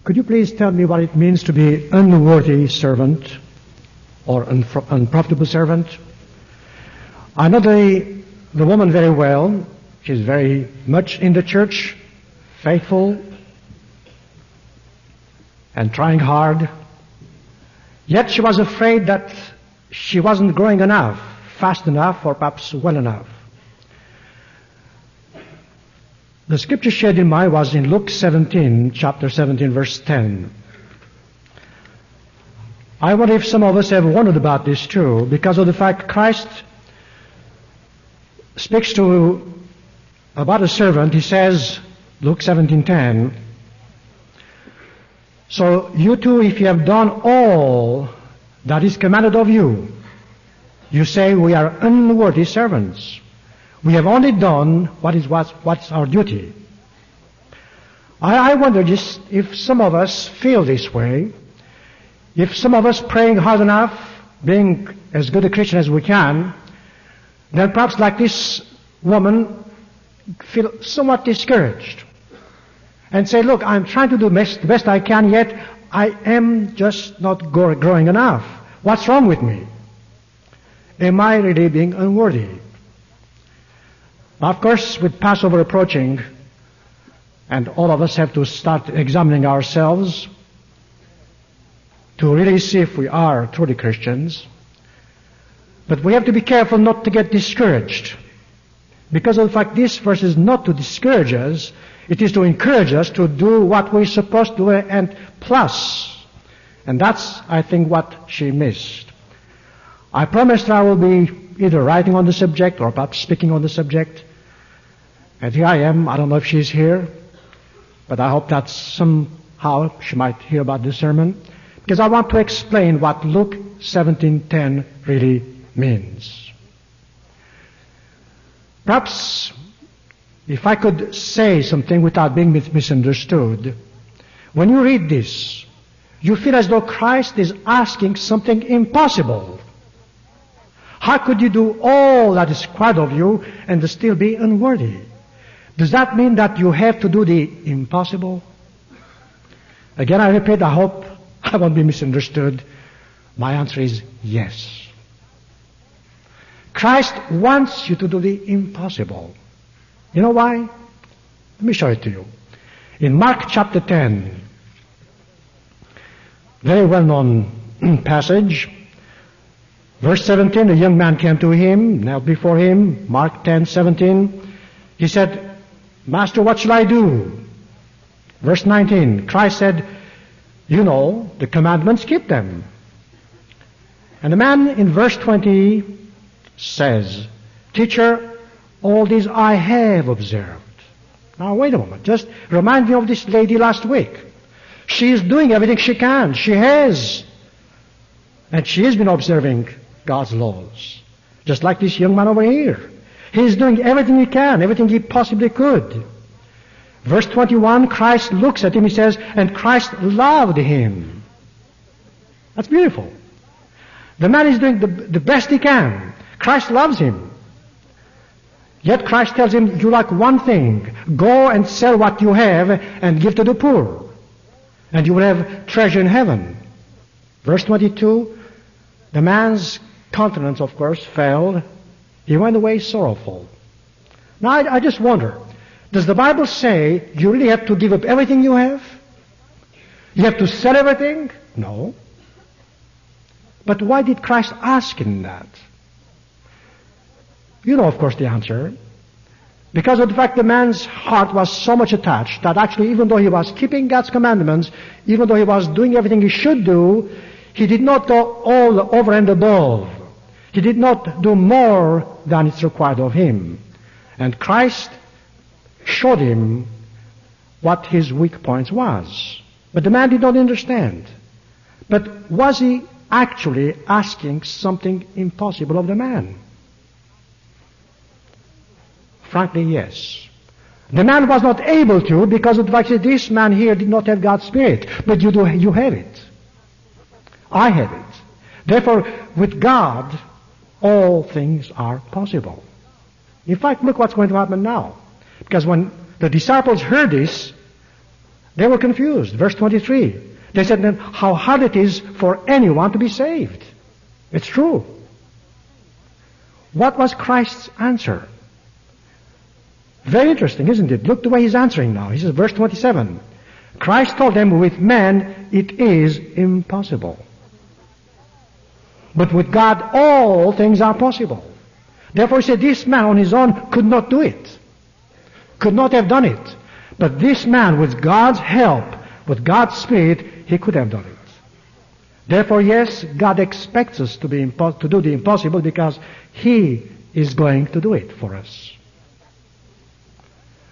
Could you please tell me what it means to be unworthy servant or unprofitable servant? I know the woman very well. She's very much in the church, faithful, and trying hard. Yet she was afraid that she wasn't growing enough, fast enough, or perhaps well enough. The scripture shared in mine was in Luke 17, chapter 17, verse 10. I wonder if some of us have wondered about this too, because of the fact Christ speaks about a servant. He says, Luke 17:10, so you too, if you have done all that is commanded of you, you say we are unworthy servants. We have only done what's our duty. I wonder just if some of us feel this way, if some of us praying hard enough, being as good a Christian as we can, then perhaps like this woman, feel somewhat discouraged and say, look, I'm trying to do the best I can, yet I am just not growing enough. What's wrong with me? Am I really being unworthy? Now, of course, with Passover approaching, and all of us have to start examining ourselves to really see if we are truly Christians. But we have to be careful not to get discouraged. Because of the fact this verse is not to discourage us, it is to encourage us to do what we're supposed to do and plus. And that's, I think, what she missed. I promised I will be either writing on the subject or perhaps speaking on the subject. And here I am. I don't know if she's here, but I hope that somehow she might hear about this sermon, because I want to explain what Luke 17:10 really means. Perhaps if I could say something without being misunderstood, when you read this, you feel as though Christ is asking something impossible. How could you do all that is required of you and still be unworthy? Does that mean that you have to do the impossible? Again, I repeat, I hope I won't be misunderstood. My answer is yes. Christ wants you to do the impossible. You know why? Let me show it to you. In Mark chapter 10, very well-known passage, verse 17, a young man came to him, knelt before him, Mark 10:17. He said, Master, what shall I do? Verse 19, Christ said, you know, the commandments, keep them. And the man in verse 20 says, Teacher, all these I have observed. Now wait a moment, just remind me of this lady last week. She is doing everything she can. She has. And she has been observing God's laws. Just like this young man over here. He is doing everything he can, everything he possibly could. Verse 21, Christ looks at him, he says, and Christ loved him. That's beautiful. The man is doing the best he can. Christ loves him. Yet Christ tells him, you lack one thing. Go and sell what you have and give to the poor. And you will have treasure in heaven. Verse 22, the man's countenance, of course, fell. He went away sorrowful. Now, I just wonder, does the Bible say you really have to give up everything you have? You have to sell everything? No. But why did Christ ask him that? You know, of course, the answer. Because of the fact the man's heart was so much attached that actually, even though he was keeping God's commandments, even though he was doing everything he should do, he did not go all over and above. He did not do more than is required of him. And Christ showed him what his weak points was. But the man did not understand. But was he actually asking something impossible of the man? Frankly, yes. The man was not able to, because of the fact that this man here did not have God's Spirit. But you have it. I have it. Therefore, with God, all things are possible. In fact, look what's going to happen now. Because when the disciples heard this, They were confused. Verse 23. They said, then how hard it is for anyone to be saved. It's true. What was Christ's answer? Very interesting, isn't it? Look the way he's answering now. He says, verse 27. Christ told them, with man it is impossible. But with God all things are possible. Therefore he said, this man on his own could not do it. Could not have done it. But this man, with God's help, with God's Spirit, he could have done it. Therefore, yes, God expects us to do the impossible because He is going to do it for us.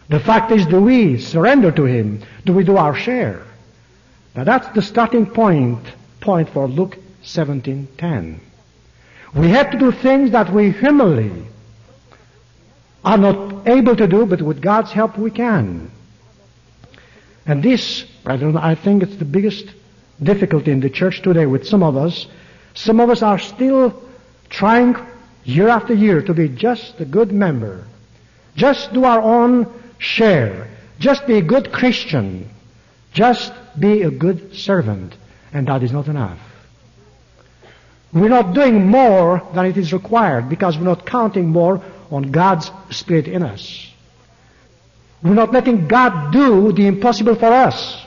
The fact is, do we surrender to Him? Do we do our share? Now that's the starting point for Luke 17:10. We have to do things that we humanly are not able to do, but with God's help we can. And this, brethren, I think it's the biggest difficulty in the church today with some of us. Some of us are still trying year after year to be just a good member. Just do our own share. Just be a good Christian. Just be a good servant. And that is not enough. We're not doing more than it is required because we're not counting more on God's Spirit in us. We're not letting God do the impossible for us.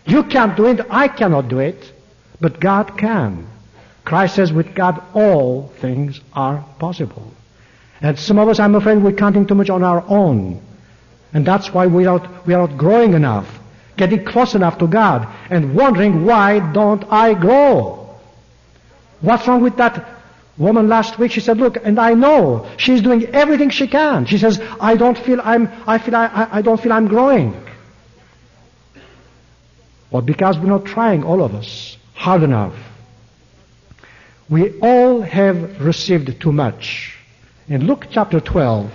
You can't do it, I cannot do it, but God can. Christ says with God all things are possible. And some of us, I'm afraid, we're counting too much on our own. And that's why we are not growing enough, getting close enough to God, and wondering, why don't I grow? What's wrong with that woman last week? She said, look, and I know she's doing everything she can. She says, I don't feel I'm growing. Well, because we're not trying, all of us, hard enough. We all have received too much. In Luke chapter 12,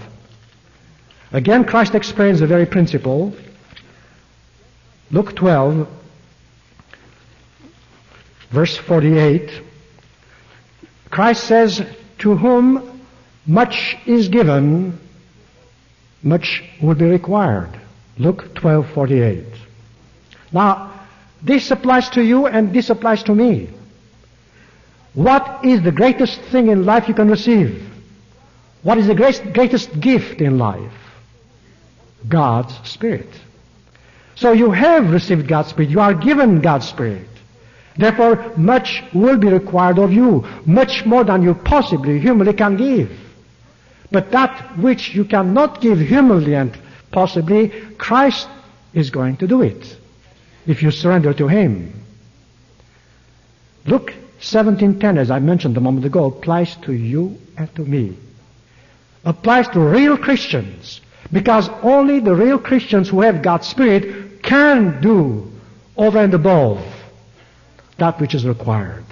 again Christ explains the very principle. Luke 12, verse 48. Christ says, to whom much is given, much will be required. Luke 12:48. Now, this applies to you and this applies to me. What is the greatest thing in life you can receive? What is the greatest gift in life? God's Spirit. So you have received God's Spirit. You are given God's Spirit. Therefore, much will be required of you, much more than you possibly humanly can give. But that which you cannot give humanly and possibly, Christ is going to do it if you surrender to Him. Luke 17:10, as I mentioned a moment ago, applies to you and to me. Applies to real Christians, because only the real Christians who have God's Spirit can do over and above that which is required.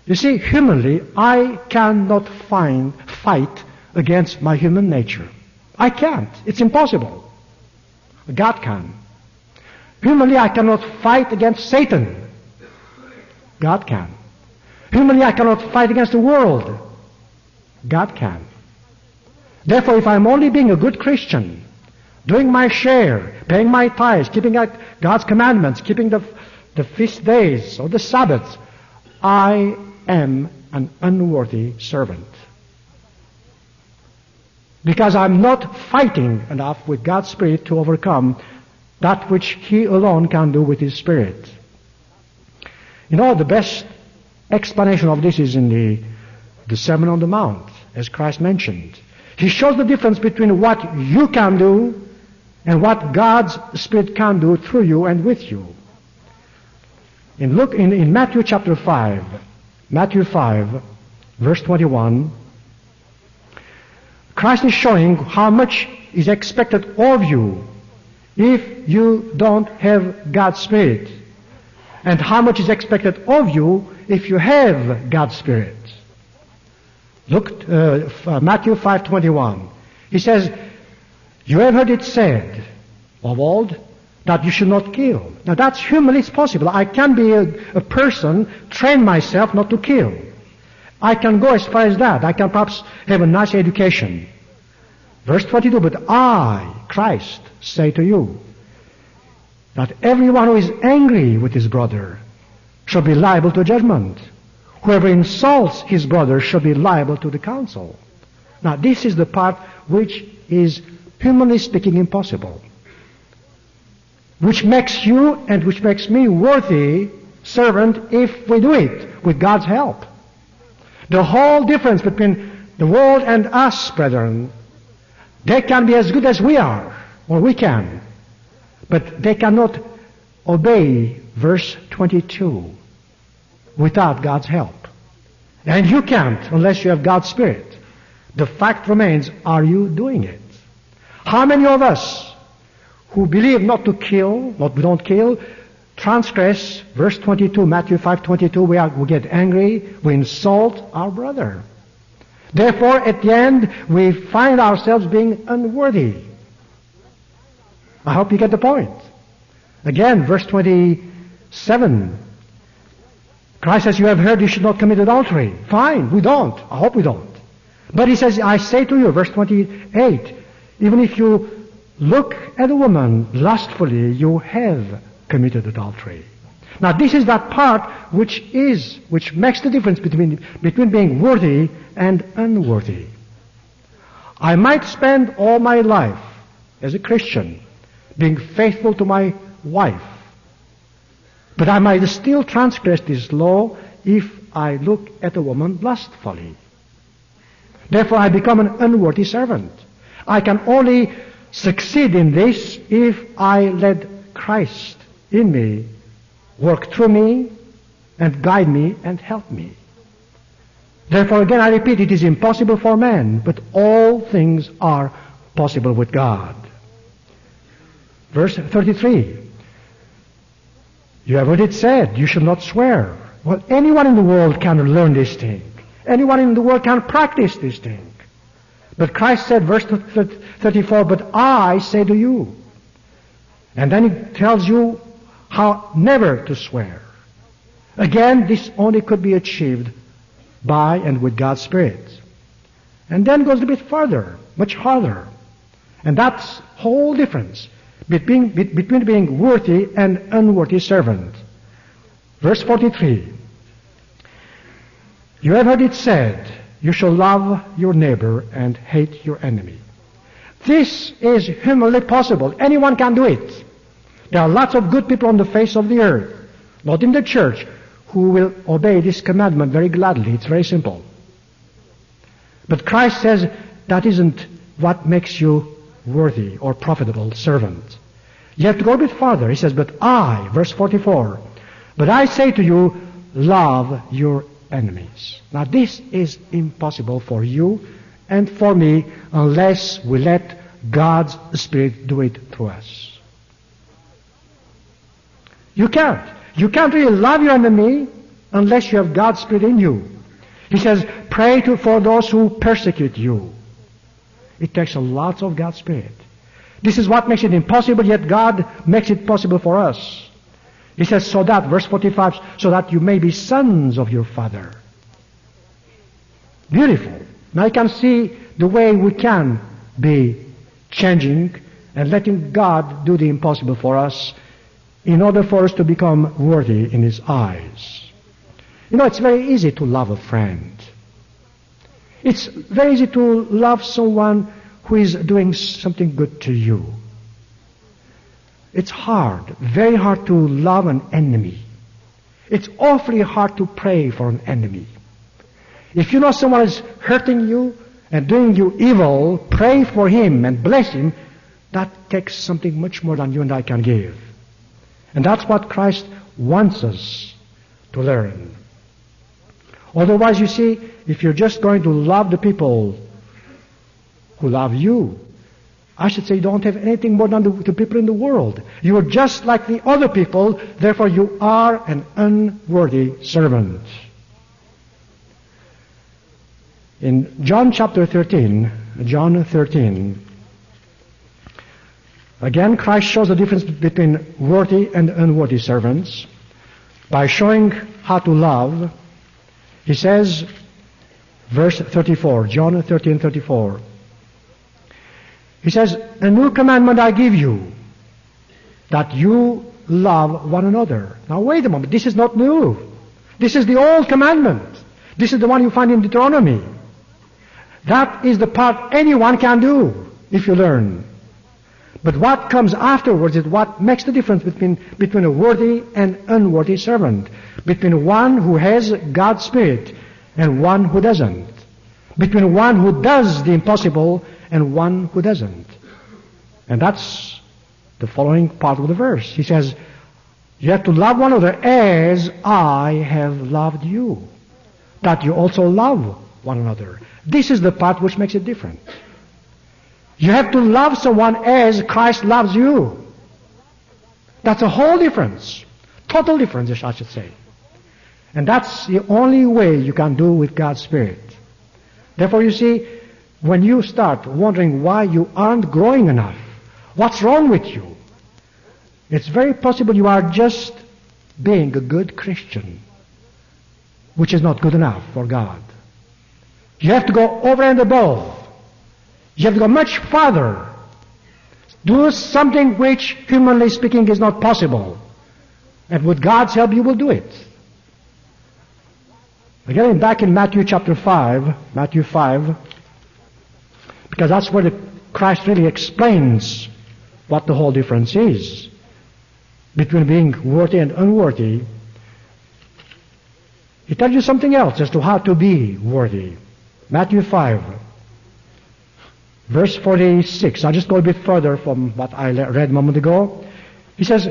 You see, humanly, I cannot fight against my human nature. I can't. It's impossible. God can. Humanly, I cannot fight against Satan. God can. Humanly, I cannot fight against the world. God can. Therefore, if I'm only being a good Christian, doing my share, paying my tithes, keeping God's commandments, keeping the feast days or the Sabbaths, I am an unworthy servant. Because I'm not fighting enough with God's Spirit to overcome that which He alone can do with His Spirit. You know, the best explanation of this is in the Sermon on the Mount, as Christ mentioned. He shows the difference between what you can do and what God's Spirit can do through you and with you. In Matthew chapter 5, Matthew 5, verse 21, Christ is showing how much is expected of you if you don't have God's Spirit, and how much is expected of you if you have God's Spirit. Look, Matthew 5:21. He says, you have heard it said of old that you should not kill. Now that's humanly possible. I can be a person, train myself not to kill. I can go as far as that. I can perhaps have a nice education. Verse 22, but I, Christ, say to you, that everyone who is angry with his brother shall be liable to judgment. Whoever insults his brother shall be liable to the council. Now this is the part which is, humanly speaking, impossible. Which makes you and which makes me worthy servant if we do it with God's help. The whole difference between the world and us, brethren, they can be as good as we are, or we can, but they cannot obey verse 22 without God's help. And you can't unless you have God's Spirit. The fact remains, are you doing it? How many of us who believe not to kill, we don't kill, transgress verse 22, Matthew 5:22, we get angry, we insult our brother. Therefore, at the end, we find ourselves being unworthy. I hope you get the point. Again, verse 27, Christ says, you have heard you should not commit adultery. Fine, we don't. I hope we don't. But he says, I say to you, verse 28, even if you look at a woman lustfully, you have committed adultery. Now this is that part which makes the difference between being worthy and unworthy. I might spend all my life as a Christian being faithful to my wife, but I might still transgress this law if I look at a woman lustfully. Therefore I become an unworthy servant. I can only succeed in this if I let Christ in me work through me and guide me and help me. Therefore, again, I repeat, it is impossible for man, but all things are possible with God. Verse 33. You have heard it said, you shall not swear. Well, anyone in the world can learn this thing. Anyone in the world can practice this thing. But Christ said, verse 34, but I say to you. And then he tells you how never to swear. Again, this only could be achieved by and with God's Spirit. And then goes a bit further, much harder. And that's whole difference between being worthy and unworthy servant. Verse 43. You have heard it said, you shall love your neighbor and hate your enemy. This is humanly possible. Anyone can do it. There are lots of good people on the face of the earth, not in the church, who will obey this commandment very gladly. It's very simple. But Christ says that isn't what makes you worthy or profitable servant. You have to go a bit farther. He says, but I, verse 44, but I say to you, love your enemies. Now this is impossible for you and for me unless we let God's Spirit do it through us. You can't. You can't really love your enemy unless you have God's Spirit in you. He says, pray for those who persecute you. It takes a lot of God's Spirit. This is what makes it impossible, yet God makes it possible for us. He says, so that, verse 45, so that you may be sons of your Father. Beautiful. Now you can see the way we can be changing and letting God do the impossible for us in order for us to become worthy in His eyes. You know, it's very easy to love a friend. It's very easy to love someone who is doing something good to you. It's hard, very hard to love an enemy. It's awfully hard to pray for an enemy. If you know someone is hurting you and doing you evil, pray for him and bless him. That takes something much more than you and I can give. And that's what Christ wants us to learn. Otherwise, you see, if you're just going to love the people who love you, I should say you don't have anything more than the people in the world. You are just like the other people, therefore you are an unworthy servant. In John chapter 13, again Christ shows the difference between worthy and unworthy servants by showing how to love. He says, verse 34, John 13:34, He says, a new commandment I give you, that you love one another. Now wait a moment, this is not new. This is the old commandment. This is the one you find in Deuteronomy. That is the part anyone can do if you learn. But what comes afterwards is what makes the difference between a worthy and unworthy servant. Between one who has God's Spirit and one who doesn't. Between one who does the impossible and one who doesn't. And that's the following part of the verse. He says, you have to love one another as I have loved you. That you also love one another. This is the part which makes it different. You have to love someone as Christ loves you. That's a whole difference. Total difference, I should say. And that's the only way you can do with God's Spirit. Therefore, you see, when you start wondering why you aren't growing enough, what's wrong with you? It's very possible you are just being a good Christian, which is not good enough for God. You have to go over and above. You have to go much farther. Do something which, humanly speaking, is not possible. And with God's help, you will do it. Again, back in Matthew chapter 5, because that's where Christ really explains what the whole difference is between being worthy and unworthy. He tells you something else as to how to be worthy. Matthew 5, verse 46. I'll just go a bit further from what I read a moment ago. He says,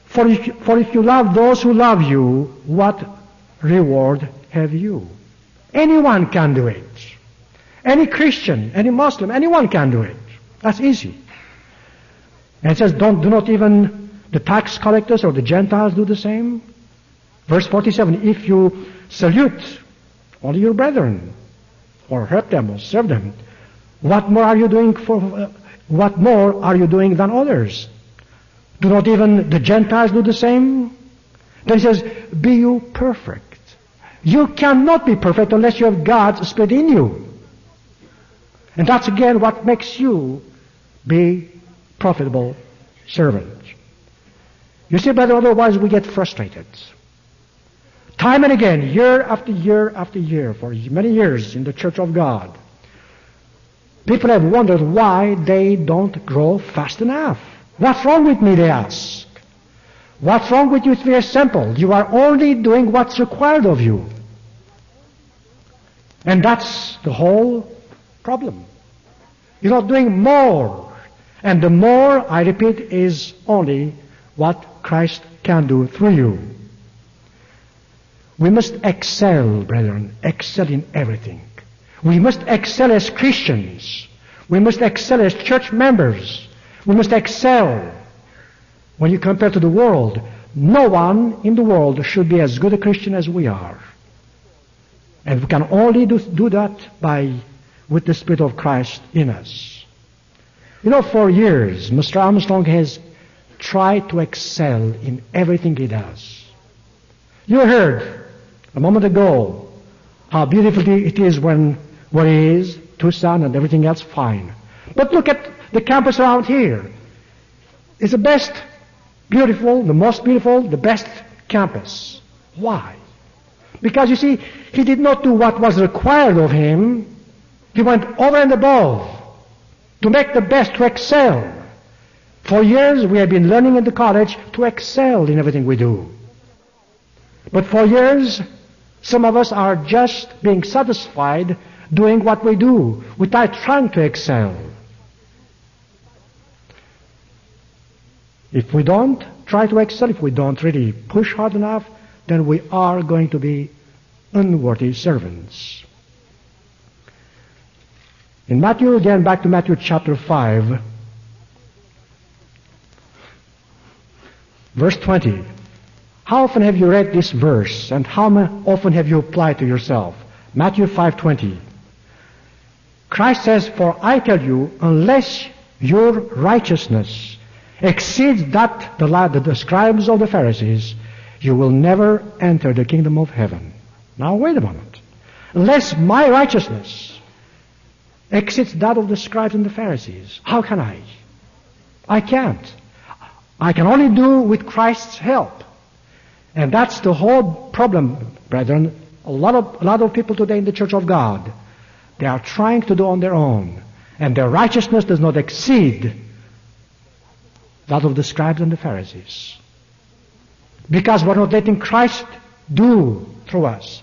For if you love those who love you, what reward have you? Anyone can do it. Any Christian, any Muslim, anyone can do it. That's easy. And it says, do not even the tax collectors or the Gentiles do the same? Verse 47, if you salute only your brethren, or help them, or serve them, what more are you doing than others? Do not even the Gentiles do the same? Then he says, be you perfect. You cannot be perfect unless you have God's Spirit in you. And that's again what makes you be profitable servant. You see, brother, otherwise we get frustrated. Time and again, year after year after year, for many years in the Church of God, people have wondered why they don't grow fast enough. What's wrong with me, they ask. What's wrong with you? It's very simple. You are only doing what's required of you. And that's the whole problem. You're not doing more. And the more, I repeat, is only what Christ can do through you. We must excel, brethren, excel in everything. We must excel as Christians. We must excel as church members. We must excel. When you compare to the world, no one in the world should be as good a Christian as we are. And we can only do that with the Spirit of Christ in us. You know, for years, Mr. Armstrong has tried to excel in everything he does. You heard a moment ago how beautiful it is where he is, Tucson and everything else fine. But look at the campus around here. It's the best, beautiful, the most beautiful, the best campus. Why? Because you see, he did not do what was required of him. He went over and above to make the best, to excel. For years we have been learning in the college to excel in everything we do. But for years, some of us are just being satisfied doing what we do without trying to excel. If we don't try to excel, if we don't really push hard enough, then we are going to be unworthy servants. In Matthew, again, back to Matthew chapter 5, verse 20. How often have you read this verse, and how often have you applied to yourself? Matthew 5:20. Christ says, for I tell you, unless your righteousness exceeds that the scribes of the Pharisees, you will never enter the kingdom of heaven. Now wait a moment. Unless my righteousness exceeds that of the scribes and the Pharisees. How can I? I can't. I can only do with Christ's help. And that's the whole problem, brethren. A lot of people today in the Church of God, they are trying to do on their own. And their righteousness does not exceed that of the scribes and the Pharisees. Because we're not letting Christ do through us.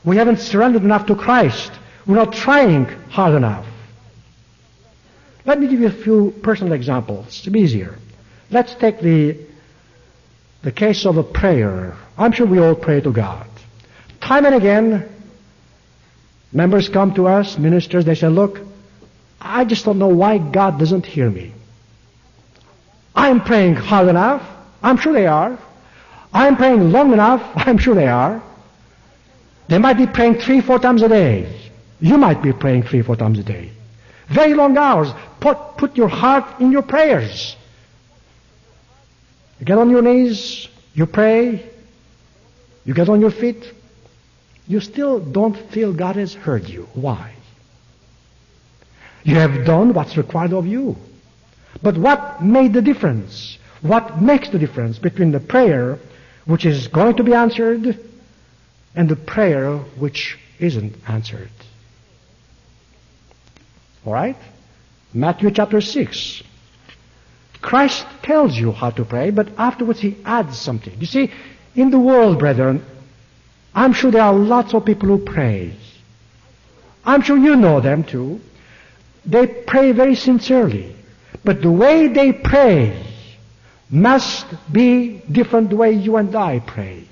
We haven't surrendered enough to Christ. We're not trying hard enough. Let me give you a few personal examples to be easier. Let's take the case of a prayer. I'm sure we all pray to God. Time and again, members come to us, ministers, they say, look, I just don't know why God doesn't hear me. I'm praying hard enough. I'm sure they are. I'm praying long enough. I'm sure they are. They might be praying 3-4 times a day. You might be praying 3-4 times a day. Very long hours. Put your heart in your prayers. You get on your knees, you pray, you get on your feet. You still don't feel God has heard you. Why? You have done what's required of you. But what made the difference? What makes the difference between the prayer which is going to be answered and the prayer which isn't answered? All right? Matthew chapter 6. Christ tells you how to pray, but afterwards he adds something. You see, in the world, brethren, I'm sure there are lots of people who pray. I'm sure you know them too. They pray very sincerely. But the way they pray must be different the way you and I pray.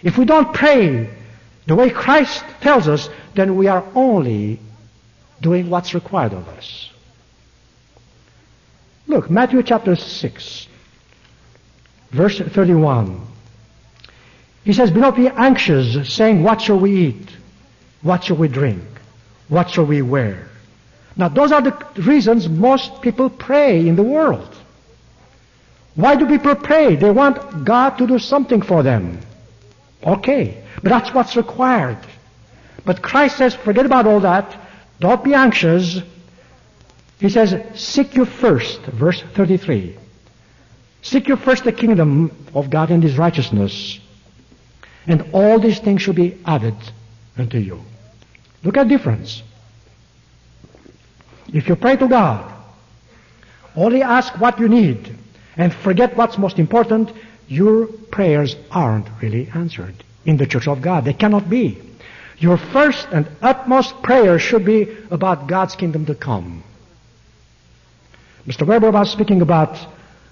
If we don't pray the way Christ tells us, then we are only doing what's required of us. Look, Matthew chapter 6, verse 31. He says, "Do not be anxious, saying, what shall we eat? What shall we drink? What shall we wear?" Now, those are the reasons most people pray in the world. Why do people pray? They want God to do something for them. Okay, but that's what's required. But Christ says, forget about all that. Don't be anxious. He says, seek you first, verse 33. Seek you first the kingdom of God and His righteousness, and all these things shall be added unto you. Look at the difference. If you pray to God, only ask what you need, and forget what's most important, your prayers aren't really answered in the church of God. They cannot be. Your first and utmost prayer should be about God's kingdom to come. Mr. Weber was speaking about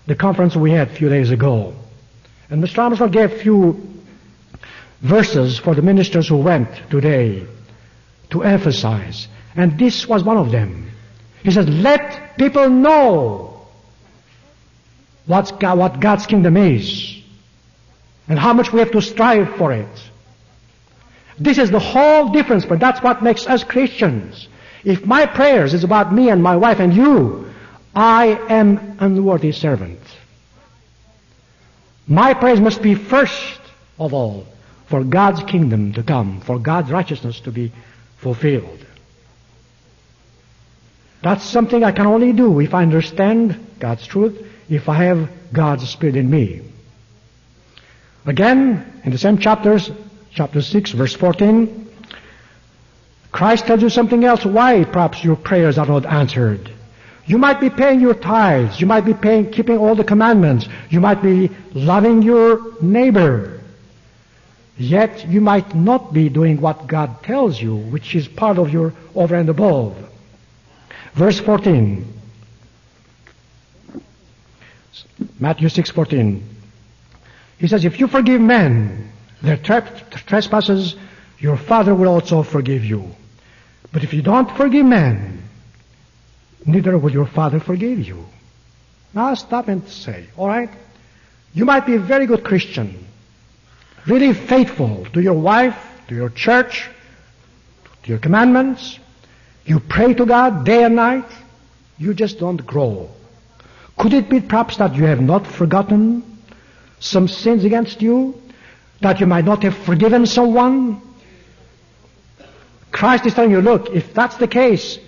the conference we had a few days ago. And Mr. Armstrong gave a few verses for the ministers who went today to emphasize. And this was one of them. He says, let people know what God's kingdom is and how much we have to strive for it. This is the whole difference, but that's what makes us Christians. If my prayers is about me and my wife and you, I am an unworthy servant. My prayers must be first of all for God's kingdom to come, for God's righteousness to be fulfilled. That's something I can only do if I understand God's truth, if I have God's Spirit in me. Again, in the same chapters, chapter 6, verse 14, Christ tells you something else why perhaps your prayers are not answered. You might be paying your tithes, you might be keeping all the commandments, you might be loving your neighbor, yet you might not be doing what God tells you, which is part of your over and above. Verse 14, Matthew 6:14. He says, if you forgive men their trespasses, your Father will also forgive you. But if you don't forgive men, neither will your Father forgive you. Now stop and say, all right, you might be a very good Christian, really faithful to your wife, to your church, to your commandments. You pray to God day and night. You just don't grow. Could it be perhaps that you have not forgotten some sins against you? That you might not have forgiven someone? Christ is telling you, look, if that's the case,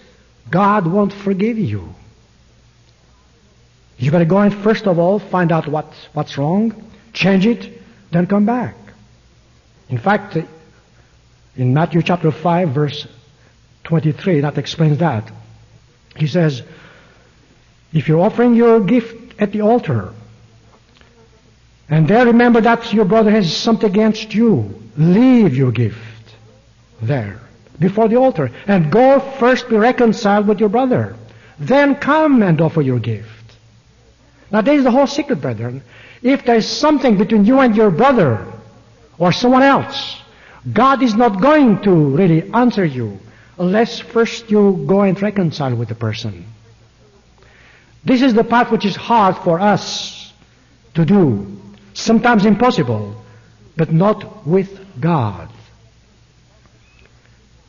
God won't forgive you. You got to go and first of all find out what's wrong, change it, then come back. In fact, in Matthew chapter 5, verse 23, that explains that. He says, if you're offering your gift at the altar, and there remember that your brother has something against you, leave your gift there before the altar and go first be reconciled with your brother. Then come and offer your gift. Now there is the whole secret, brethren. If there is something between you and your brother or someone else, God is not going to really answer you unless first you go and reconcile with the person. This is the part which is hard for us to do. Sometimes impossible, but not with God.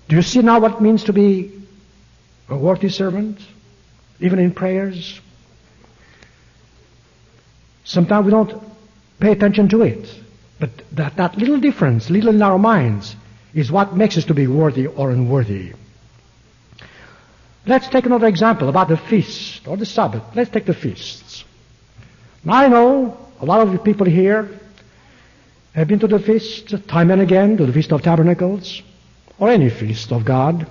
Do you see now what it means to be a worthy servant, even in prayers? Sometimes we don't pay attention to it, but that little difference, little in our minds, is what makes us to be worthy or unworthy. Let's take another example about the feast or the Sabbath. Let's take the feasts. Now I know a lot of you people here have been to the feast time and again, to the Feast of Tabernacles, or any feast of God.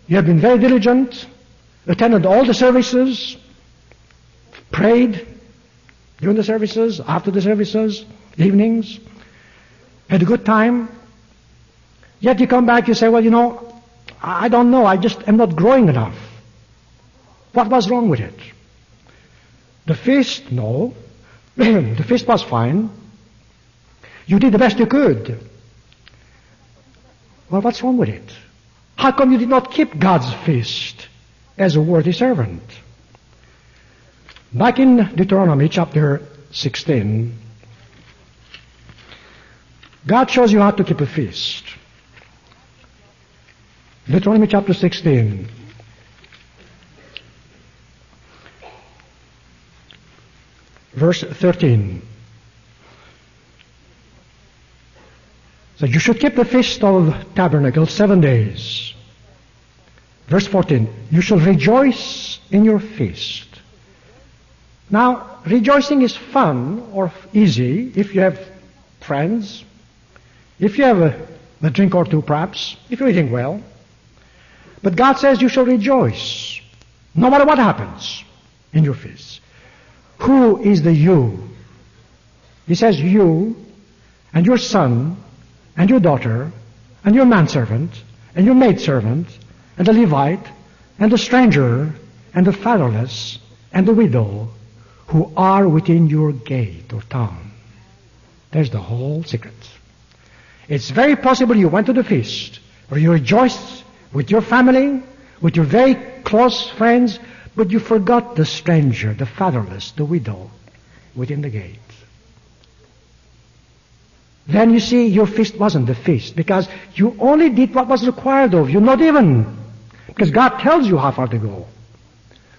You have been very diligent, attended all the services, prayed during the services, after the services, evenings, had a good time. Yet you come back, you say, well, you know, I don't know, I just am not growing enough. What was wrong with it? The feast, no. The feast was fine. You did the best you could. Well, what's wrong with it? How come you did not keep God's feast as a worthy servant? Back in Deuteronomy chapter 16, God shows you how to keep a feast. Deuteronomy chapter 16. Verse 13. So you should keep the Feast of Tabernacles 7 days. Verse 14. You shall rejoice in your feast. Now, rejoicing is fun or easy if you have friends, if you have a drink or two perhaps, if you're eating well. But God says you shall rejoice, no matter what happens in your feast. Who is the you? He says you and your son and your daughter and your manservant and your maidservant and the Levite and the stranger and the fatherless and the widow who are within your gate or town. There's the whole secret. It's very possible you went to the feast or you rejoiced with your family, with your very close friends, but you forgot the stranger, the fatherless, the widow within the gate. Then you see your feast wasn't the feast because you only did what was required of you, not even because God tells you how far to go.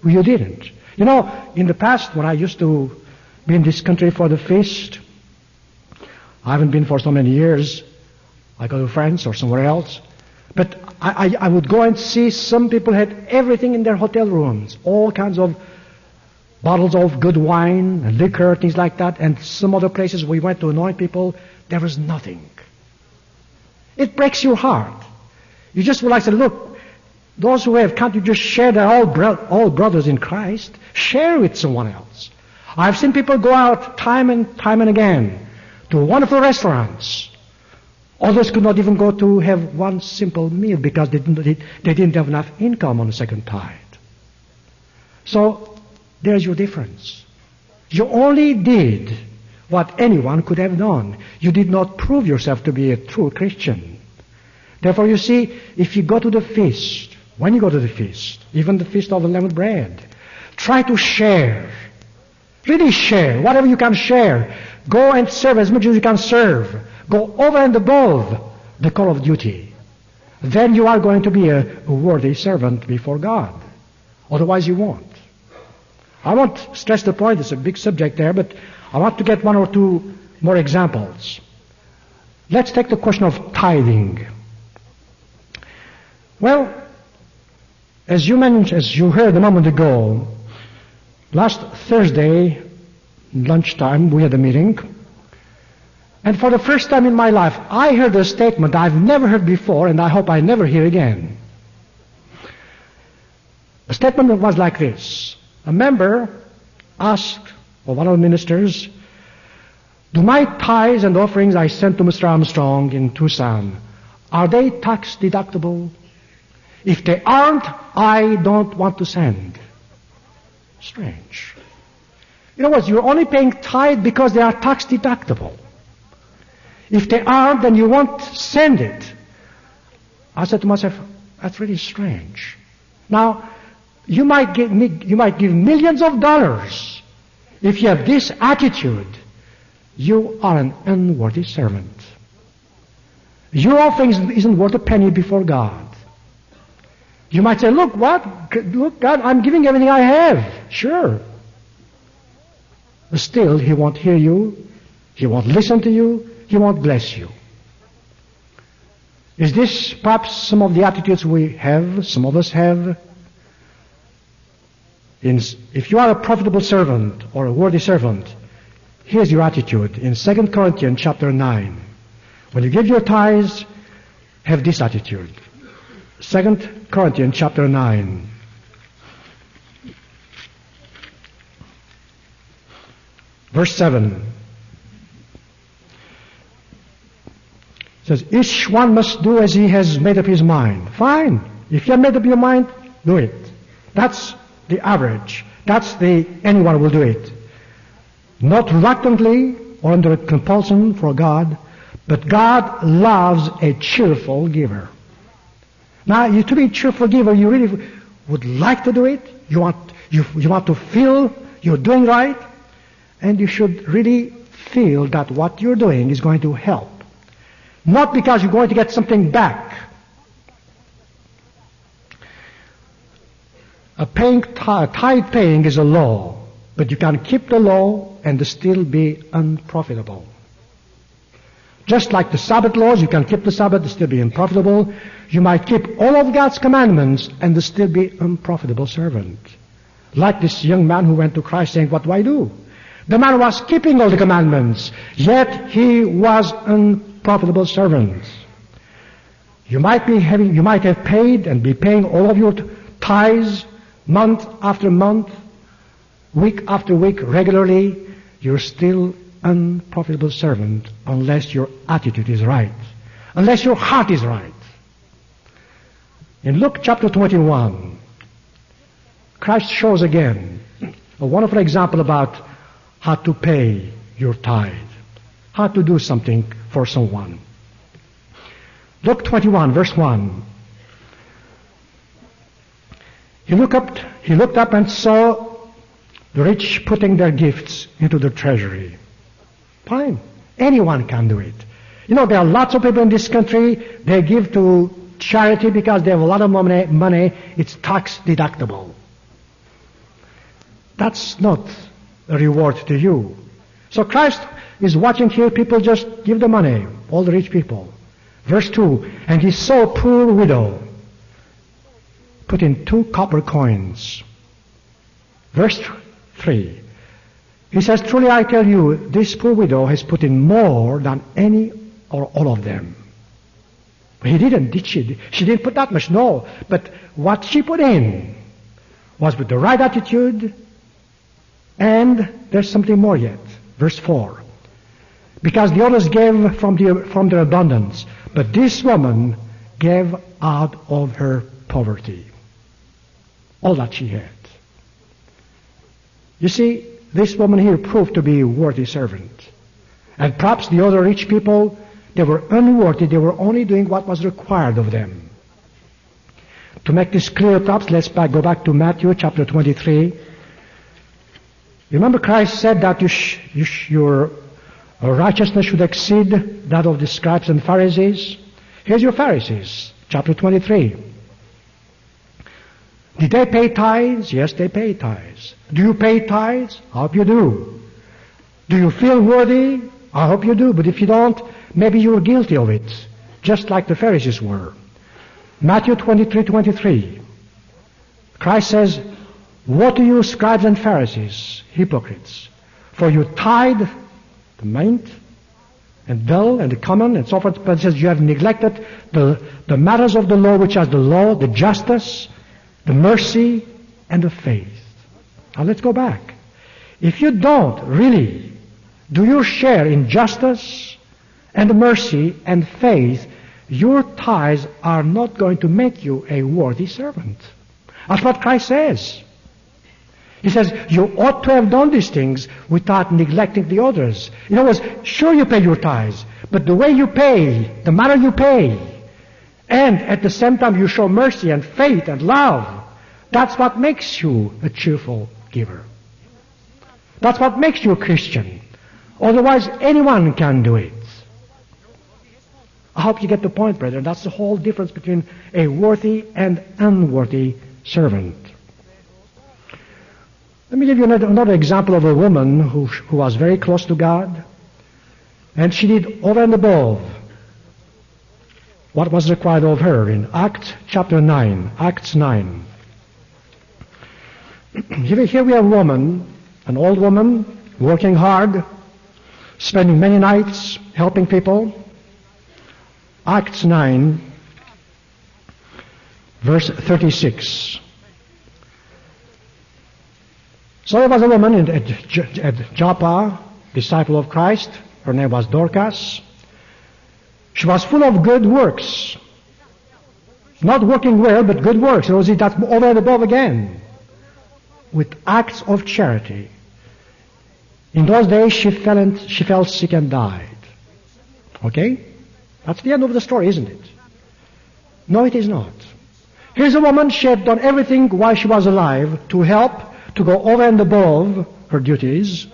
Well, you didn't. You know, in the past when I used to be in this country for the feast, I haven't been for so many years. I go to France or somewhere else. But I would go and see some people had everything in their hotel rooms, all kinds of bottles of good wine and liquor, things like that. And some other places we went to anoint people, there was nothing. It breaks your heart. You just would like to say, look, those who have, can't you just share that all brothers in Christ? Share with someone else. I've seen people go out time and again to wonderful restaurants. Others could not even go to have one simple meal because they didn't have enough income on the second tithe. So there's your difference. You only did what anyone could have done. You did not prove yourself to be a true Christian. Therefore, you see, if you go to the feast, when you go to the feast, even the feast of unleavened bread, try to share. Really share. Whatever you can share. Go and serve as much as you can serve. Go over and above the call of duty. Then you are going to be a worthy servant before God. Otherwise you won't. I won't stress the point, it's a big subject there, but I want to get one or two more examples. Let's take the question of tithing. Well, as you heard a moment ago, last Thursday, lunchtime, we had a meeting. And for the first time in my life, I heard a statement I've never heard before, and I hope I never hear again. The statement was like this. A member asked, or one of the ministers, do my tithes and offerings I sent to Mr. Armstrong in Tucson, are they tax deductible? If they aren't, I don't want to send. Strange. In other words, you're only paying tithe because they are tax deductible. If they aren't, then you won't send it. I said to myself, that's really strange. Now, you might give millions of dollars. If you have this attitude, you are an unworthy servant. Your offering isn't worth a penny before God. You might say, look, God, I'm giving everything I have. Sure. But still, He won't hear you. He won't listen to you. He won't bless you. Is this perhaps some of the attitudes we have, some of us have? If you are a profitable servant or a worthy servant, here's your attitude. In 2 Corinthians chapter 9, when you give your tithes, have this attitude. 2 Corinthians chapter 9. Verse 7. It says, each one must do as he has made up his mind. Fine. If you have made up your mind, do it. That's the average. Anyone will do it. Not reluctantly or under compulsion for God, but God loves a cheerful giver. Now, to be a cheerful giver, you really would like to do it. You want to feel you're doing right, and you should really feel that what you're doing is going to help. Not because you're going to get something back. Tithe paying is a law, but you can keep the law and still be unprofitable. Just like the Sabbath laws, you can keep the Sabbath and still be unprofitable. You might keep all of God's commandments and still be unprofitable servant. Like this young man who went to Christ saying, what do I do? The man was keeping all the commandments, yet he was unprofitable servant. You might have paid and be paying all of your tithes month after month, week after week, regularly. You're still unprofitable servant unless your attitude is right, unless your heart is right. In Luke chapter 21, Christ shows again a wonderful example about how to pay your tithe, how to do something for someone. Luke 21, verse 1. He looked up and saw the rich putting their gifts into the treasury. Fine. Anyone can do it. You know, there are lots of people in this country, they give to charity because they have a lot of money. It's tax deductible. That's not a reward to you. So Christ is watching here, people just give the money, all the rich people. Verse 2, and he saw a poor widow put in 2 copper coins. Verse 3, he says, truly I tell you, this poor widow has put in more than any or all of them. He didn't, did she? She didn't put that much, no. But what she put in was with the right attitude, and there's something more yet. Verse 4. Because the others gave from their abundance, but this woman gave out of her poverty. All that she had. You see, this woman here proved to be a worthy servant. And perhaps the other rich people, they were unworthy. They were only doing what was required of them. To make this clear, perhaps let's go back to Matthew chapter 23. Remember Christ said that your righteousness should exceed that of the scribes and Pharisees. Here's your Pharisees, chapter 23. Did they pay tithes? Yes, they pay tithes. Do you pay tithes? I hope you do. Do you feel worthy? I hope you do. But if you don't, maybe you're guilty of it, just like the Pharisees were. Matthew 23:23. Christ says, "Woe to you, scribes and Pharisees, hypocrites, for you tithe the mint and dill and the cumin and so forth, but it says you have neglected the matters of the law, which are the law, the justice, the mercy, and the faith." Now let's go back. If you don't really do your share in justice and mercy and faith, your tithes are not going to make you a worthy servant. That's what Christ says. He says, you ought to have done these things without neglecting the others. In other words, sure you pay your tithes, but the way you pay, the manner you pay, and at the same time you show mercy and faith and love, that's what makes you a cheerful giver. That's what makes you a Christian. Otherwise, anyone can do it. I hope you get the point, brethren. That's the whole difference between a worthy and unworthy servant. Let me give you another example of a woman who was very close to God, and she did over and above what was required of her in Acts chapter 9. Acts 9. Here we have a woman, an old woman, working hard, spending many nights helping people. Acts 9, verse 36. So there was a woman at Joppa, disciple of Christ. Her name was Dorcas. She was full of good works. Not working well, but good works. That's over and above again. With acts of charity. In those days she fell sick and died. Okay? That's the end of the story, isn't it? No, it is not. Here's a woman, she had done everything while she was alive to help, to go over and above her duties.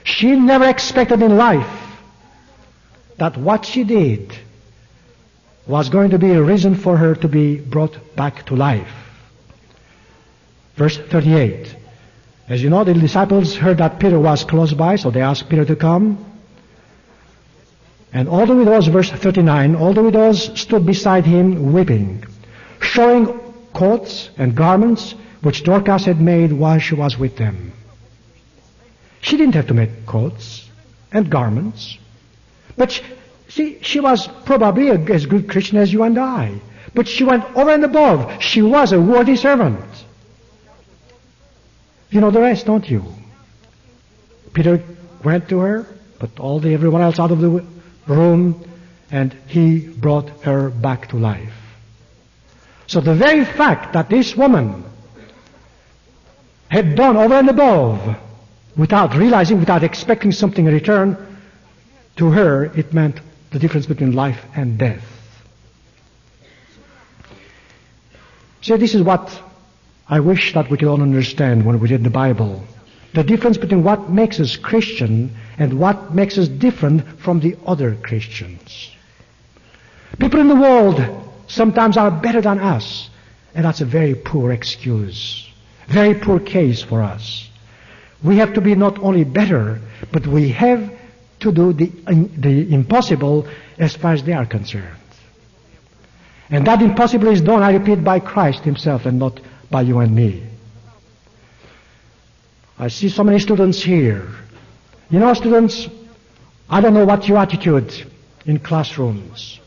She never expected in life that what she did was going to be a reason for her to be brought back to life. Verse 38. As you know, the disciples heard that Peter was close by, so they asked Peter to come. And all the widows, verse 39, all the widows stood beside him weeping, showing coats and garments which Dorcas had made while she was with them. She didn't have to make coats and garments, but she was probably as good Christian as you and I. But she went over and above. She was a worthy servant. You know the rest, don't you? Peter went to her, put everyone else out of the room, and he brought her back to life. So the very fact that this woman had done over and above, without realizing, without expecting something in return, to her it meant the difference between life and death. So this is what I wish that we could all understand when we read the Bible. The difference between what makes us Christian and what makes us different from the other Christians. People in the world sometimes are better than us, and that's a very poor excuse, very poor case for us. We have to be not only better, but we have to do the impossible as far as they are concerned. And that impossible is done, I repeat, by Christ himself and not by you and me. I see so many students here. You know, students, I don't know what your attitude in classrooms.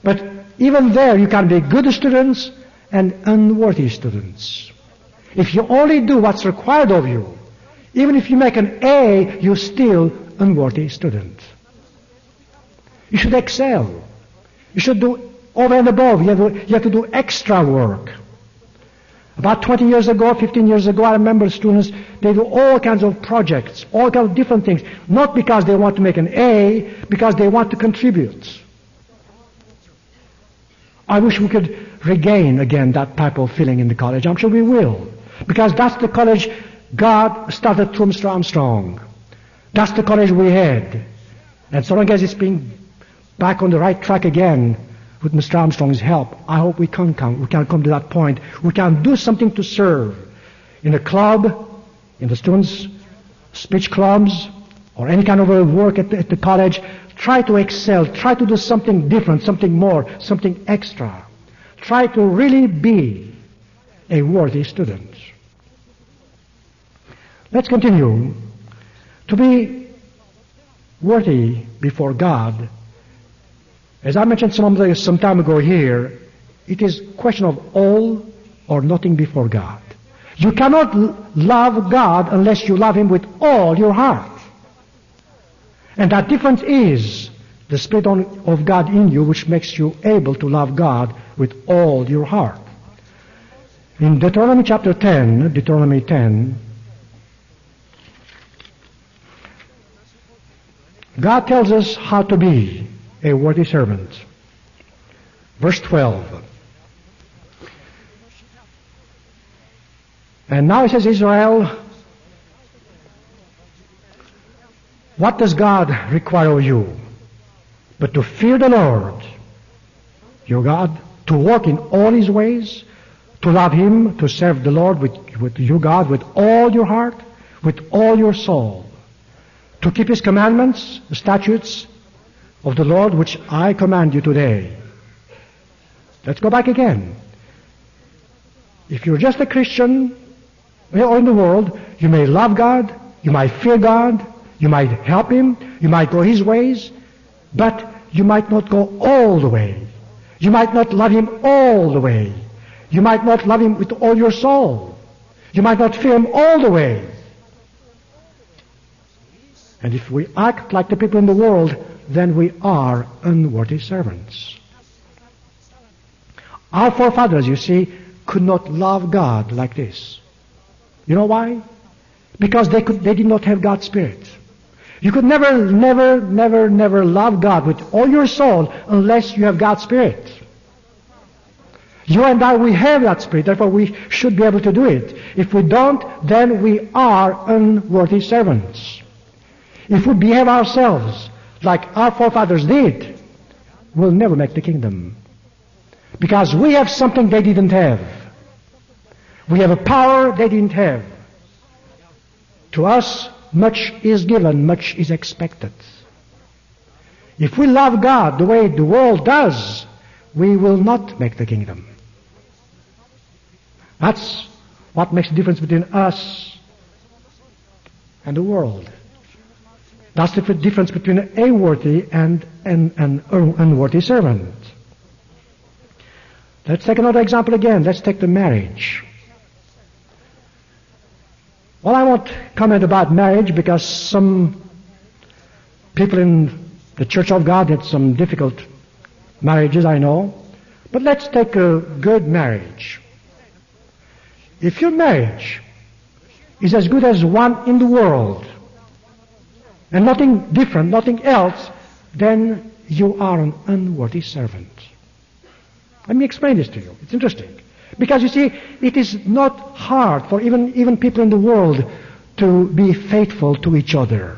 But even there you can be good students and unworthy students. If you only do what's required of you, even if you make an A, you're still unworthy student. You should excel. You should do over and above. You have to do extra work. About 20 years ago, 15 years ago, I remember students, they do all kinds of projects, all kinds of different things, not because they want to make an A, because they want to contribute. I wish we could regain again that type of feeling in the college. I'm sure we will. Because that's the college God started through Mr. Armstrong. That's the college we had. And so long as it's being back on the right track again, with Mr. Armstrong's help, I hope we can come to that point. We can do something to serve in a club, in the students' speech clubs, or any kind of a work at the college. Try to excel. Try to do something different, something more, something extra. try to really be a worthy student. Let's continue. To be worthy before God, as I mentioned some time ago here, it is a question of all or nothing before God. You cannot love God unless you love Him with all your heart. And that difference is the Spirit of God in you, which makes you able to love God with all your heart. In Deuteronomy chapter 10, Deuteronomy 10, God tells us how to be a worthy servant. Verse 12. And now He says, Israel, what does God require of you? But to fear the Lord, your God, to walk in all His ways, to love Him, to serve the Lord with your God with all your heart, with all your soul, to keep His commandments, the statutes of the Lord, which I command you today. Let's go back again. If you're just a Christian or in the world, you may love God, you might fear God, you might help Him, you might go His ways, but you might not go all the way. You might not love Him all the way. You might not love Him with all your soul. You might not fear Him all the way. And if we act like the people in the world, then we are unworthy servants. Our forefathers, you see, could not love God like this. You know why? Because they did not have God's Spirit. You could never love God with all your soul unless you have God's Spirit. You and I, we have that Spirit, therefore we should be able to do it. If we don't, then we are unworthy servants. If we behave ourselves like our forefathers did, we'll never make the kingdom. Because we have something they didn't have. We have a power they didn't have. To us, much is given, much is expected. If we love God the way the world does, we will not make the kingdom. That's what makes the difference between us and the world. That's the difference between a worthy and an unworthy servant. Let's take another example again. Let's take the marriage. Well, I won't comment about marriage because some people in the Church of God had some difficult marriages, I know. But let's take a good marriage. If your marriage is as good as one in the world, and nothing different, nothing else, then you are an unworthy servant. Let me explain this to you. It's interesting. Because you see, it is not hard for even people in the world to be faithful to each other.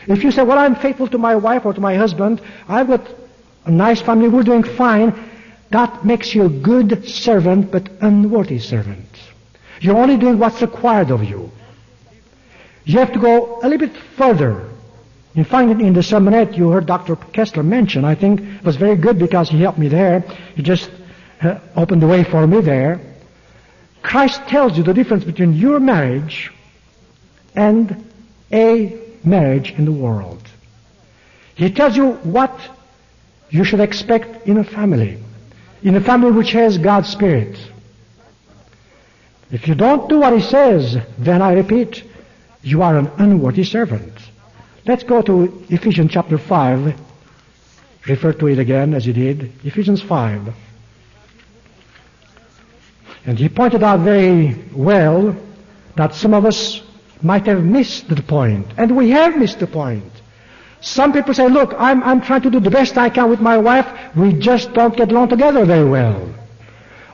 If you say, well, I'm faithful to my wife or to my husband, I've got a nice family, we're doing fine, that makes you a good servant but unworthy servant. You're only doing what's required of you. You have to go a little bit further. You find it in the sermonette you heard Dr. Kessler mention. I think it was very good because he helped me there. He just opened the way for me there. Christ tells you the difference between your marriage and a marriage in the world. He tells you what you should expect in a family which has God's Spirit. If you don't do what He says, then I repeat, you are an unworthy servant. Let's go to Ephesians chapter 5. Refer to it again as you did. Ephesians 5. And he pointed out very well that some of us might have missed the point. And we have missed the point. Some people say, look, I'm trying to do the best I can with my wife. We just don't get along together very well.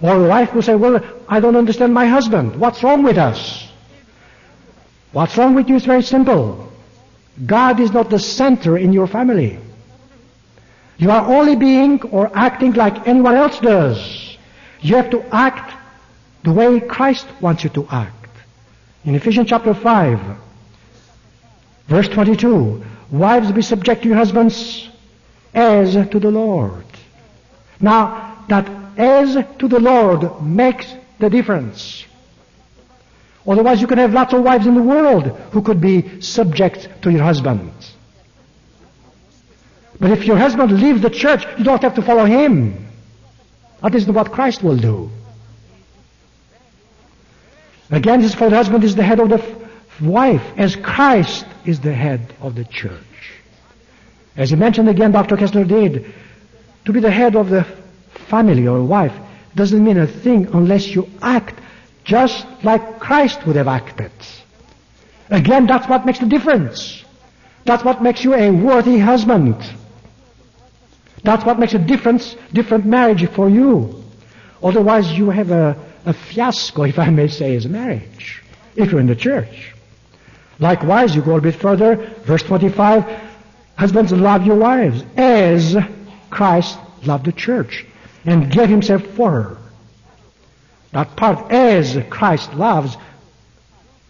Or the wife will say, well, I don't understand my husband. What's wrong with us? What's wrong with you is very simple. God is not the center in your family. You are only being or acting like anyone else does. You have to act the way Christ wants you to act. In Ephesians chapter 5, verse 22, wives, be subject to your husbands as to the Lord. Now, that as to the Lord makes the difference. Otherwise you can have lots of wives in the world who could be subject to your husband. But if your husband leaves the church, you don't have to follow him. That is what Christ will do. Again, this for the husband is the head of the wife, as Christ is the head of the church. As he mentioned again, Dr. Kessler did, to be the head of the family or wife doesn't mean a thing unless you act just like Christ would have acted. Again, that's what makes the difference. That's what makes you a worthy husband. That's what makes a different marriage for you. Otherwise you have a fiasco, if I may say, as a marriage, if you're in the church. Likewise, you go a bit further, verse 25, husbands, love your wives as Christ loved the church and gave himself for her. That part, as Christ loves,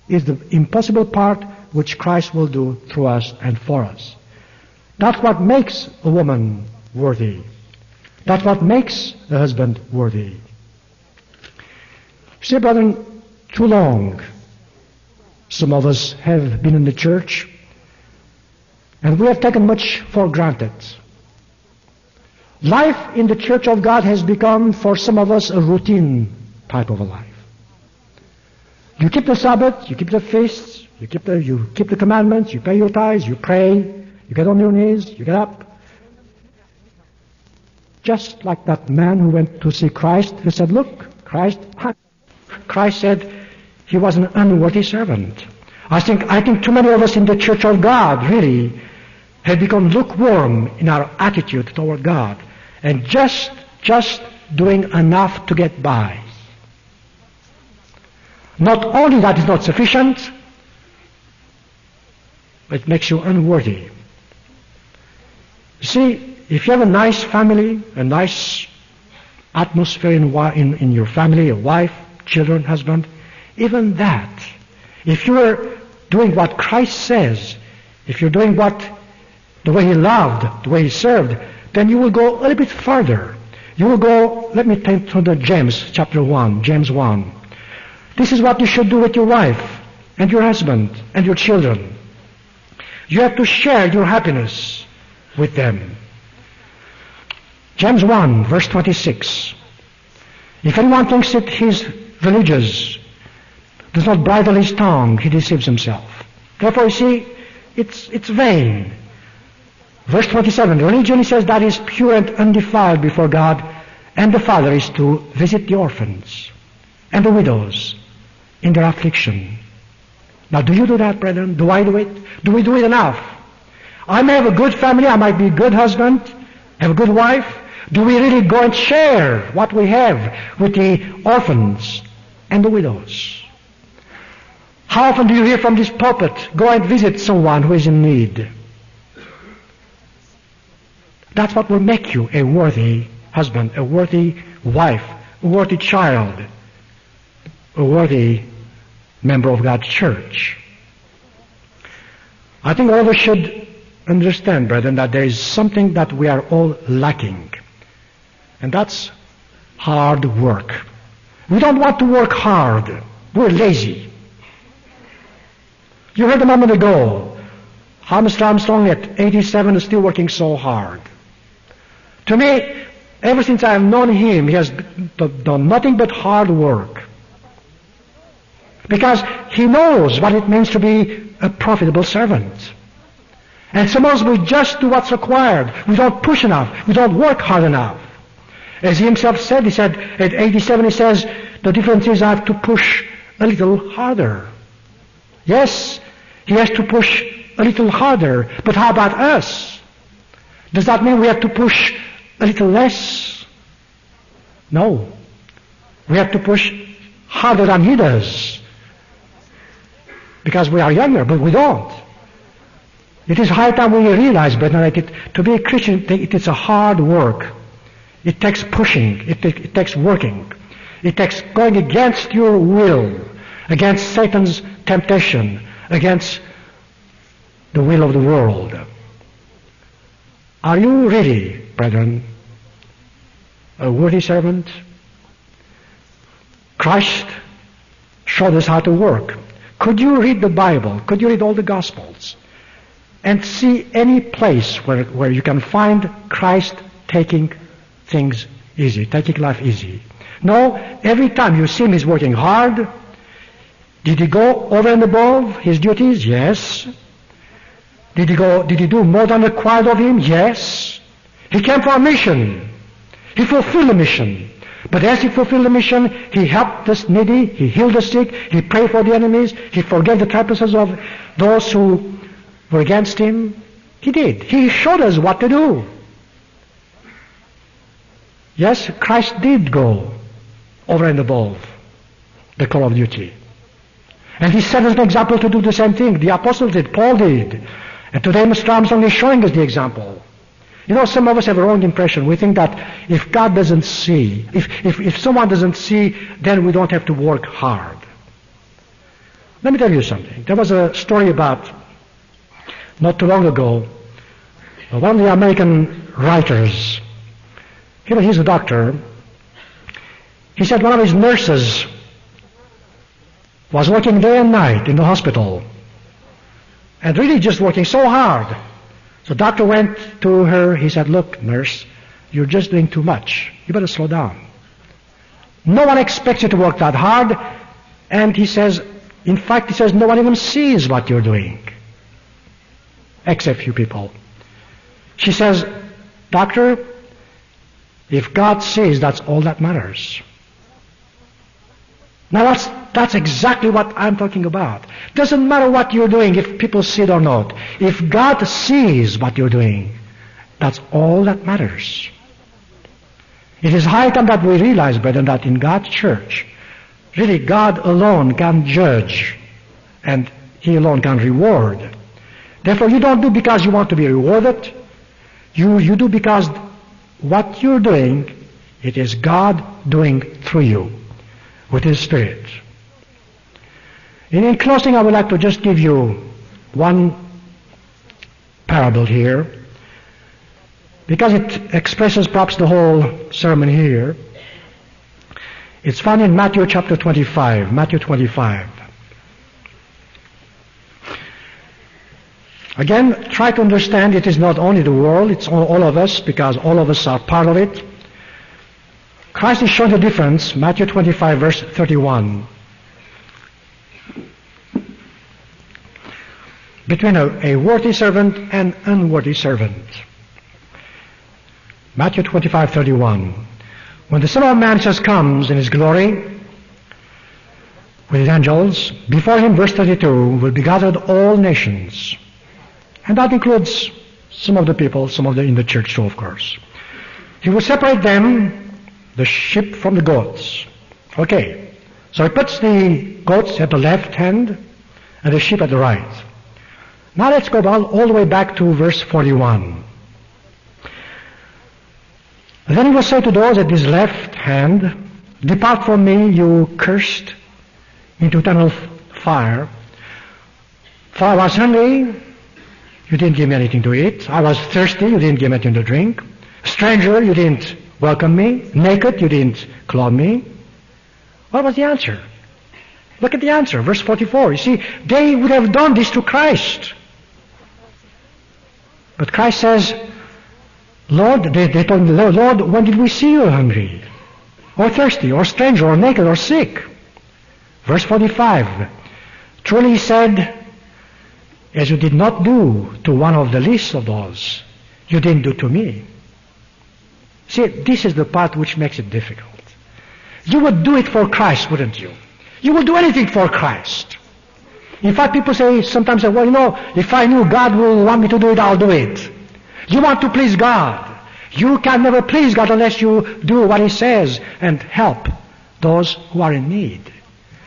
is the impossible part which Christ will do through us and for us. That's what makes a woman worthy. That's what makes a husband worthy. See, brethren, too long some of us have been in the church and we have taken much for granted. Life in the church of God has become for some of us a routine type of a life. You keep the Sabbath, you keep the feasts, you keep the commandments, you pay your tithes, you pray, you get on your knees, you get up. Just like that man who went to see Christ, who said, look, Christ said he was an unworthy servant. I think too many of us in the church of God really have become lukewarm in our attitude toward God and just doing enough to get by. Not only that is not sufficient, but it makes you unworthy. You see, if you have a nice family, a nice atmosphere in your family, a wife, children, husband, even that, if you are doing what Christ says, if you're doing the way he loved, the way he served, then you will go a little bit further. You will go, let me take to the James chapter 1, James 1. This is what you should do with your wife and your husband and your children. You have to share your happiness with them. James 1, verse 26. If anyone thinks that he's religious, does not bridle his tongue, he deceives himself. Therefore, you see, it's vain. Verse 27, religion, he says, that is pure and undefiled before God and the Father is to visit the orphans and the widows in their affliction. Now, do you do that, brethren? Do I do it? Do we do it enough? I may have a good family, I might be a good husband, have a good wife. Do we really go and share what we have with the orphans and the widows? How often do you hear from this pulpit, go and visit someone who is in need? That's what will make you a worthy husband, a worthy wife, a worthy child, a worthy member of God's church. I think all of us should understand, brethren, that there is something that we are all lacking. And that's hard work. We don't want to work hard. We're lazy. You heard a moment ago, Mr. Armstrong at 87 is still working so hard. To me, ever since I have known him, he has done nothing but hard work. Because he knows what it means to be a profitable servant. And sometimes we just do what's required. We don't push enough. We don't work hard enough. As he himself said, he said, at 87, he says, the difference is I have to push a little harder. Yes, he has to push a little harder. But how about us? Does that mean we have to push a little less? No. We have to push harder than he does. Because we are younger, but we don't. It is high time we realize, but to be a Christian, it's a hard work. It takes pushing. It takes working. It takes going against your will, against Satan's temptation, against the will of the world. Are you ready, brethren? a worthy servant. Christ showed us how to work. Could you read the Bible? Could you read all the Gospels and see any place where you can find Christ taking things easy, taking life easy? No, every time you see him, he's working hard. Did he go over and above his duties? Yes. Did he do more than required of him? Yes. He came for a mission. He fulfilled the mission. But as he fulfilled the mission, he helped the needy, he healed the sick, he prayed for the enemies, he forgave the trespasses of those who were against him. He did. He showed us what to do. Yes, Christ did go over and above the call of duty. And he set us an example to do the same thing. The apostles did, Paul did. And today Mr. Armstrong is showing us the example. You know, some of us have a wrong impression. We think that if God doesn't see, if someone doesn't see, then we don't have to work hard. Let me tell you something. There was a story about, not too long ago, one of the American writers, he's a doctor, he said one of his nurses was working day and night in the hospital, and really just working so hard. So the doctor went to her, he said, "Look, nurse, you're just doing too much. You better slow down. No one expects you to work that hard." And he says, in fact, he says, no one even sees what you're doing, except few people. She says, "Doctor, if God sees, that's all that matters." Now that's exactly what I'm talking about. Doesn't matter what you're doing if people see it or not. If God sees what you're doing, that's all that matters. It is high time that we realize, brethren, that in God's church, really God alone can judge and He alone can reward. Therefore, you don't do because you want to be rewarded. You do because what you're doing, it is God doing through you with His Spirit. And in closing, I would like to just give you one parable here, because it expresses perhaps the whole sermon here. It's found in Matthew chapter 25. Matthew 25. Again, try to understand it is not only the world, it's all of us, because all of us are part of it. Christ is showing the difference, Matthew 25, verse 31, between a worthy servant and unworthy servant. Matthew 25, 31. When the Son of Man comes in His glory with His angels, before Him, verse 32, will be gathered all nations. And that includes some of the people, in the church too, of course. He will separate them, the sheep from the goats. Okay. So He puts the goats at the left hand and the sheep at the right. Now let's go all the way back to verse 41. And then He will say to those at His left hand, "Depart from me, you cursed, into eternal fire. For I was hungry, you didn't give me anything to eat. I was thirsty, you didn't give me anything to drink. A stranger, you didn't welcome me. Naked, you didn't clothe me." What was the answer? Look at the answer, verse 44. You see, they would have done this to Christ. But Christ says, "Lord," they told him, "Lord, when did we see you hungry, or thirsty, or stranger, or naked, or sick?" Verse 45. "Truly," He said, "as you did not do to one of the least of those, you didn't do to me." See, this is the part which makes it difficult. You would do it for Christ, wouldn't you? You would do anything for Christ. In fact, people sometimes say, "Well, if I knew God will want me to do it, I'll do it." You want to please God. You can never please God unless you do what He says and help those who are in need.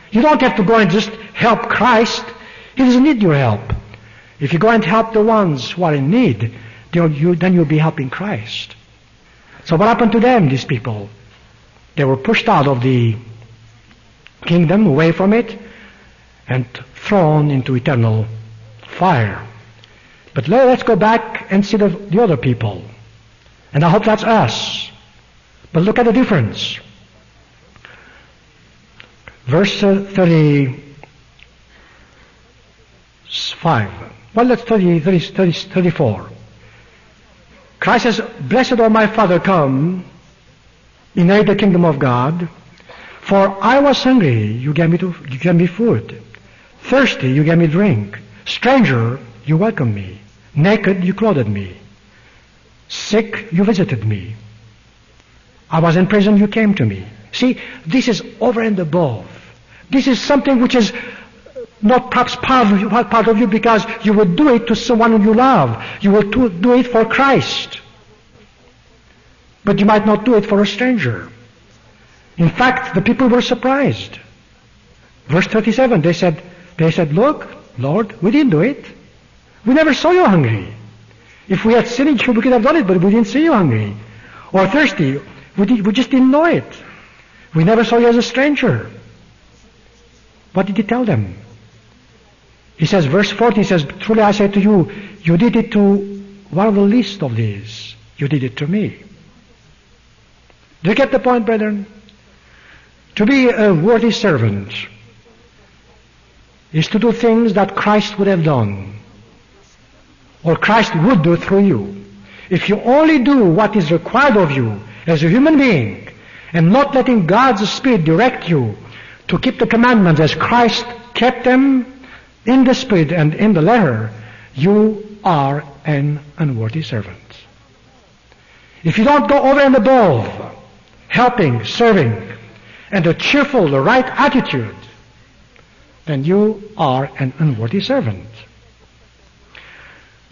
You don't have to go and just help Christ. He doesn't need your help. If you go and help the ones who are in need, then you'll be helping Christ. So what happened to them, these people? They were pushed out of the kingdom, away from it, and thrown into eternal fire. But let's go back and see the other people. And I hope that's us. But look at the difference. Verse 35. Well, let's 34. Christ says, "Blessed, O my Father, come, inherit the kingdom of God. For I was hungry, you gave me food. Thirsty, you gave me drink. Stranger, you welcomed me. Naked, you clothed me. Sick, you visited me. I was in prison, you came to me." See, this is over and above. This is something which is not perhaps part of you because you would do it to someone you love. You would do it for Christ. But you might not do it for a stranger. In fact, the people were surprised. Verse 37, they said, "Look, Lord, we didn't do it. We never saw you hungry. If we had seen it, we could have done it, but we didn't see you hungry. Or thirsty. We just didn't know it. We never saw you as a stranger." What did he tell them? He says, verse 40 says, "Truly I say to you, you did it to one of the least of these. You did it to me." Do you get the point, brethren? To be a worthy servant is to do things that Christ would have done, or Christ would do through you. If you only do what is required of you as a human being, and not letting God's Spirit direct you to keep the commandments as Christ kept them in the Spirit and in the letter, you are an unworthy servant. If you don't go over and above, helping, serving, and a cheerful, the right attitude, then you are an unworthy servant.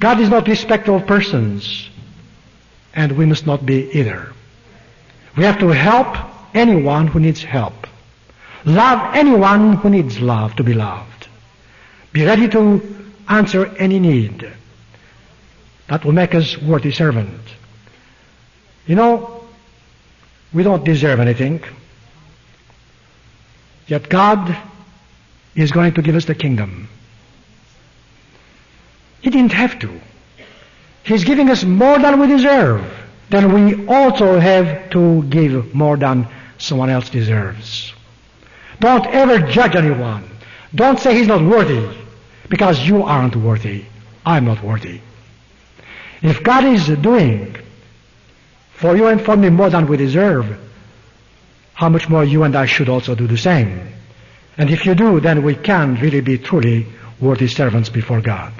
God is not respecter of persons, and we must not be either. We have to help anyone who needs help. Love anyone who needs love, to be loved. Be ready to answer any need. That will make us worthy servant. You know, we don't deserve anything. Yet God is going to give us the kingdom. He didn't have to. He's giving us more than we deserve. Then we also have to give more than someone else deserves. Don't ever judge anyone. Don't say he's not worthy, because you aren't worthy. I'm not worthy. If God is doing for you and for me more than we deserve, how much more you and I should also do the same. And if you do, then we can really be truly worthy servants before God.